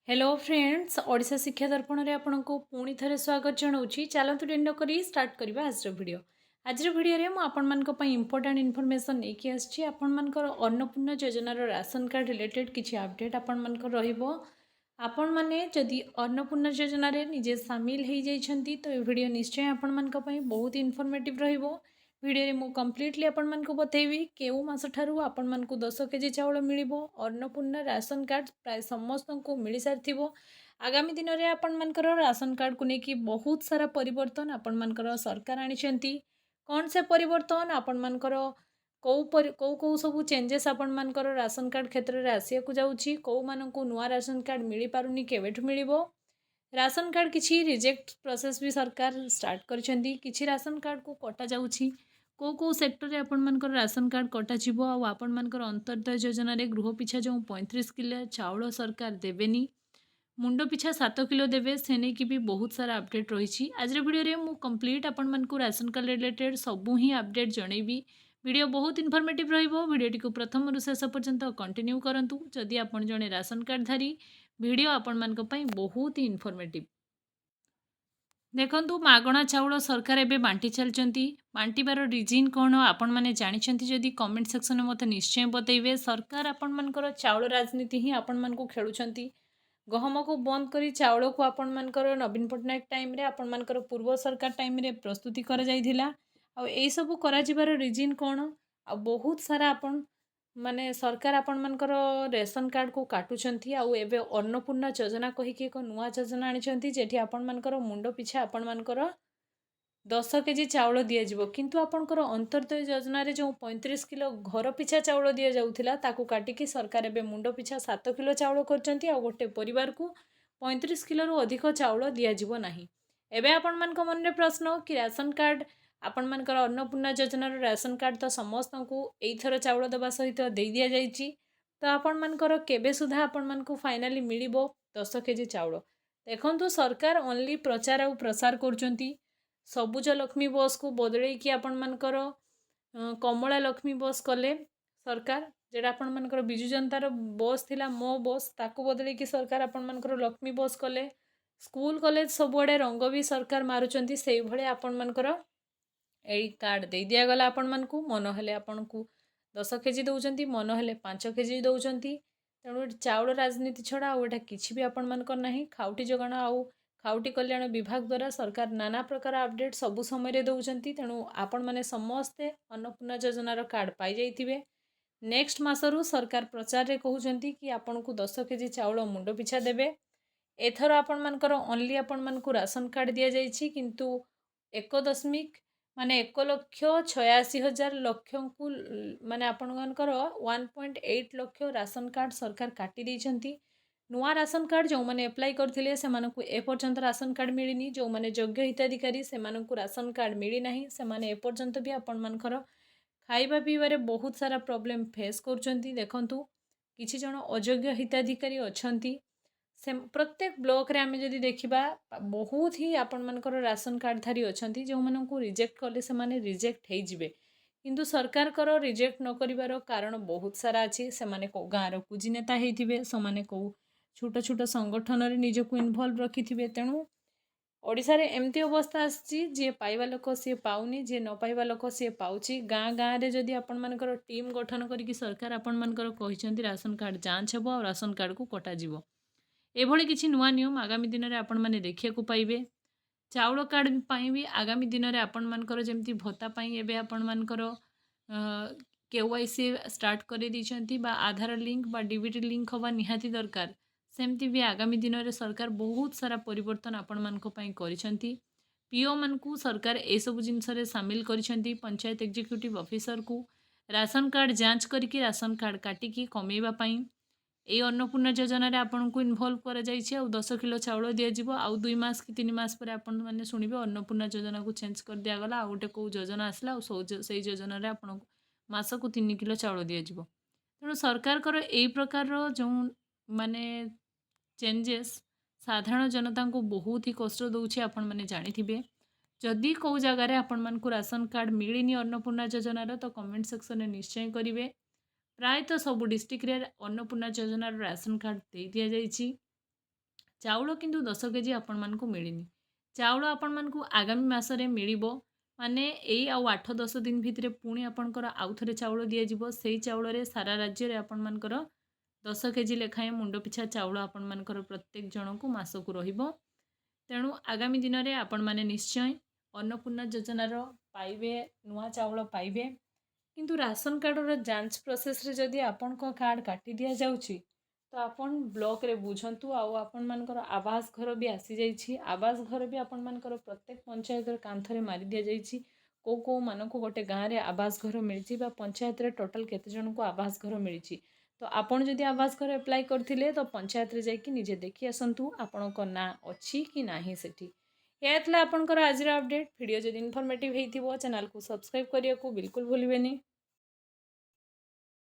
Hello friends Odisha शिक्षा दर्पण रे आपनको पुणी थरे स्वागत जनाऊँगी। चलतु डेंड करी स्टार्ट करवा आजर वीडियो। आजर वीडियो रे मु आपण मानक पई इंपोर्टेंट इन्फॉर्मेशन लेके आछि। आपण मानकर अन्नपूर्णा योजनार राशन कार्ड रिलेटेड किछि अपडेट आपण मानकर रहिबो। आपण माने जदि अन्नपूर्णा योजना रे निजे शामिल हो जाइछंती तो ए वीडियो निश्चय आपण मानक पई बहुत इन्फॉर्मेटिव रहिबो। वीडियो रे मु कंप्लीटली आपण मानक बतैबी केउ मास ठारू आपण मानक 10 केजी चाउल मिलिबो। अन्नपूर्णा राशन कार्ड प्राय समस्त को मिल सारिथिबो। आगामी दिन में आपण मानकर राशन कार्ड को लेकिन बहुत सारा परिवर्तन आपण मानकर सरकार आनिछंती। कौन से परिवर्तन आपण मानकर कौ सब चेंजेस आपण मानकर राशन कार्ड क्षेत्र में आसिया को जाउची, कौ मानकु नुआ राशन कार्ड मिली पारुनी केवेठु मिलिबो। राशन कार्ड किछि रिजेक्ट प्रोसेस भी सरकार स्टार्ट करछंती। किछि राशन कार्ड को कटा जाउची, कौ सेक्टर रे आपण मानकर राशन कार्ड कटा जिवो। आ आपण मानकर अंत्योदय योजना रे गृह पिछा जो 35 किलो चाउल सरकार देबेनी, मुंड पिछा 7 किलो देवे, से नहीं कि भी बहुत सारा अपडेट रही। आज वीडियो रे मु कंप्लीट आपण मानकु राशन कार्ड रिलेटेड सबू ही अपडेट जनइबी। वीडियो बहुत इन्फॉर्मेटिव रहिबो। वीडियोटी को प्रथम रु शेष पर्यंत कंटिन्यू करंतु जदि आपण जने राशन कार्ड धारी। वीडियो आपण मानक पई बहुत ही इन्फॉर्मेटिव। देखंतु मागणा चाउल सरकार एबे बांटी चलचंती। बांटीबार रिजिन कौन आपण माने जानिछंती जदि कमेंट सेक्शन में मते निश्चय बतैबे। सरकार आपण मानकर चाउल राजनीति ही आपण मानकु खेलुछंती। गहम को बंद करी चाउल को आपण मानकर नवीन पट्टनायक टाइम रे आपण मानकर पूर्व सरकार टाइम रे प्रस्तुति करा जाइथिला। आ एई सब करा जिबार रीजन कौन आ बहुत सारा आपण माने सरकार आपण मानकर रेशन कार्ड को काटुछंती। आ एबे अन्नपूर्णा योजना कहि कि एक नुआ योजना आनिछंती जेठी आपण मानकर मुंड पिछा आपण मानकर 10 केजी चाउल दिया जिवो। किंतु आपणकर अंत्योदय योजना रे जो 35 किलो घर पिछा चाउल दिया जाउथिला ताकू काटिकी सरकार एबे मुंड पिछा 7 किलो चाउल करचंती। आ गोटे परिवार को 35 किलो रु अधिक चाउल दिया जिवो नाही। एबे आपण मानक मन रे प्रश्न कि राशन कार्ड आपण मानकर अन्नपूर्णा योजना रो राशन कार्ड तो समस्त को एइथर चाउल दबा सहित दे दिया जाइची। तो आपण मानकर केबे सुधा आपण मानकु फाइनली मिलिबो 10 केजी चाउल। देखंतु सरकार ओनली प्रचार और प्रसार करचंती। सबुज लक्ष्मी बस को बदले कि आपण मानकर कमला लक्ष्मी बस कले सरकार, जेटा आपण मानकर बिजु जनतार बस थिला मो बस, ताकू बदले कि सरकार आपण मानकर लक्ष्मी बस कले। स्कूल कॉलेज सबुआडे रंग भी सरकार मारुचंती। सेई भले आपण मानकर एई कार्ड दे दिया गला आपण मानकु। मन हेले आपण को 10 केजी दउचंती, मन हेले 5 केजी दउचंती। तेणु चाउल राजनीति छड़ा आउ एटा किछि भी आपण मानकर नाही। खाउटी जोगाण आउ खाउटी कल्याण विभाग द्वारा सरकार नाना प्रकार अपडेट सबु समय रे दउचंती। तेणु आपण माने समस्ते अन्नपूर्णा योजनार कार्ड पाई जाइथिबे। नेक्स्ट मासरू सरकार प्रचार रे कहउचंती कि आपण को 10 केजी चाउल मुंड पिछा देबे। एथर आपण मानकर ओनली आपण मानकु राशन कार्ड दिया जाइछि, किंतु 1 माने 1,86,000 लक्ष को माने आपण मानकर 1.8 लक्ष राशन कार्ड सरकार काटी देइछंती। नुआ राशन कार्ड जो माने अप्लाई करथिले से मानकु ए पर्यंत राशन कार्ड मिलिनी। जो माने योग्य हिताधिकारी से मानकु राशन कार्ड मिली नाही। से माने ए पर्यंत भी आपण मानकर खाइबा पीबारे बहुत सारा प्रॉब्लम फेस करचंती। देखंतु किछि जण अयोग्य हिताधिकारी अछंती। से प्रत्येक ब्लॉक रे आमे जदि देखिबा बहुत ही आपण मानकर राशन कार्ड धारी अछंती जो मानकु रिजेक्ट कले से माने रिजेक्ट हेइ जिवे। किंतु सरकार कर रिजेक्ट न करिवार कारण बहुत सारा अछि। से माने को गाँव रो कुजी नेता हेइथिबे, से माने को छोट छोट संगठन रे निजकु इन्वॉल्व रखिथिबे। तेणु ओडिशा रे एमती अवस्था आछि जे पाइबा लोक से पाउनी, जे न पाइबा लोक से पाउची। गाँ गाँ रे जदि आपण मानकर टीम गठन करिकि सरकार आपण मानकर कहिसंती राशन कार्ड जांच हेबो और राशन कार्ड को कटा जिवो। एभली किछि नुआ नियम आगामी दिन में आपण माने देखिया को पाइबे। चाउल कार्ड पाई भी आगामी दिन में आपण मानकर जेमती भत्ता पाई एबे आपण मानकर केवाईसी स्टार्ट करे दिछंती बा आधार लिंक बा डीबीटी लिंक होबा निहाती दरकार। सेमती भी आगामी दिन में सरकार बहुत सारा परिवर्तन आपण मानको पाई करिसंती। पीओ मानकु सरकार ए सब जिनस रे शामिल करिसंती। पंचायत एग्जीक्यूटिव ऑफिसर को राशन कार्ड जांच करके राशन कार्ड काटिकी कमेबा पाई ए अन्नपूर्णा योजना रे आपन को इन्वॉल्व करा जाइछि। आ 10 किलो चाउल दिया जिवो। आ 2 मास कि 3 मास पर आपन माने सुनिबे अन्नपूर्णा योजना को चेंज कर दिया गला। आ गोटे को योजना आसला आ सेई योजना रे आपन मास को 3 किलो चाउल दिया जिवो। तेणु सरकार कर एई प्रकार रो जो माने चेंजेस साधारण जनता को बहुत ही कष्ट दउछि। आपण माने जानिथिबे जदि कौ जगह रे आपण मान को राशन कार्ड मिलिनी अन्नपूर्णा योजना रो तो कमेंट सेक्शन में निश्चय करिवे। प्रायतः सब डिस्ट्रिक्ट रे अन्नपूर्णा योजना राशन कार्ड दे दिया जाइछि। ଚାଉଳ କିନ୍ତୁ 10 କେଜି ଆପଣମାନଙ୍କୁ ମିଳିନି। ଚାଉଳ ଆପଣମାନଙ୍କୁ ଆଗାମୀ ମାସରେ ମିଳିବ। ମାନେ ଏଇ ଆଉ 8-10 ଦିନ ଭିତରେ ପୁଣି ଆପଣଙ୍କର ଆଉ ଥରେ ଚାଉଳ ଦିଆଯିବ। ସେଇ ଚାଉଳରେ ସାରା ରାଜ୍ୟରେ ଆପଣମାନଙ୍କର 10 କେଜି ଲେଖାଏଁ ମୁଣ୍ଡ ପିଛା ଚାଉଳ ଆପଣମାନଙ୍କର ପ୍ରତ୍ୟେକ ଜଣଙ୍କୁ ମାସକୁ ରହିବ। ତେଣୁ ଆଗାମୀ ଦିନରେ ଆପଣମାନେ ନିଶ୍ଚୟ ଅନ୍ନପୂର୍ଣ୍ଣା ଯୋଜନାର ପାଇବେ, ନୂଆ ଚାଉଳ ପାଇବେ। କିନ୍ତୁ ରାସନ କାର୍ଡ଼ର ଯାଞ୍ଚ ପ୍ରୋସେସ୍ରେ ଯଦି ଆପଣଙ୍କ କାର୍ଡ଼ କାଟି ଦିଆଯାଉଛି ତ ଆପଣ ବ୍ଲକରେ ବୁଝନ୍ତୁ। ଆଉ ଆପଣମାନଙ୍କର ଆବାସ ଘର ବି ଆସିଯାଇଛି। ଆବାସ ଘର ବି ଆପଣମାନଙ୍କର ପ୍ରତ୍ୟେକ ପଞ୍ଚାୟତର କାନ୍ଥରେ ମାରି ଦିଆଯାଇଛି। କେଉଁମାନଙ୍କୁ ଗୋଟେ ଗାଁରେ ଆବାସ ଘର ମିଳିଛି ବା ପଞ୍ଚାୟତରେ ଟୋଟାଲ୍ କେତେ ଜଣଙ୍କୁ ଆବାସ ଘର ମିଳିଛି। ତ ଆପଣ ଯଦି ଆବାସ ଘର ଆପ୍ଲାଏ କରିଥିଲେ ତ ପଞ୍ଚାୟତରେ ଯାଇକି ନିଜେ ଦେଖି ଆସନ୍ତୁ ଆପଣଙ୍କ ନାଁ ଅଛି କି ନାହିଁ ସେଠି। ଏହା ଥିଲା ଆପଣଙ୍କର ଆଜିର ଅପଡେଟ୍। ଭିଡ଼ିଓ ଯଦି ଇନଫର୍ମେଟିଭ୍ ହେଇଥିବ ଚ୍ୟାନେଲକୁ ସବସ୍କ୍ରାଇବ୍ କରିବାକୁ ବିଲକୁଲ ଭୁଲିବେନି।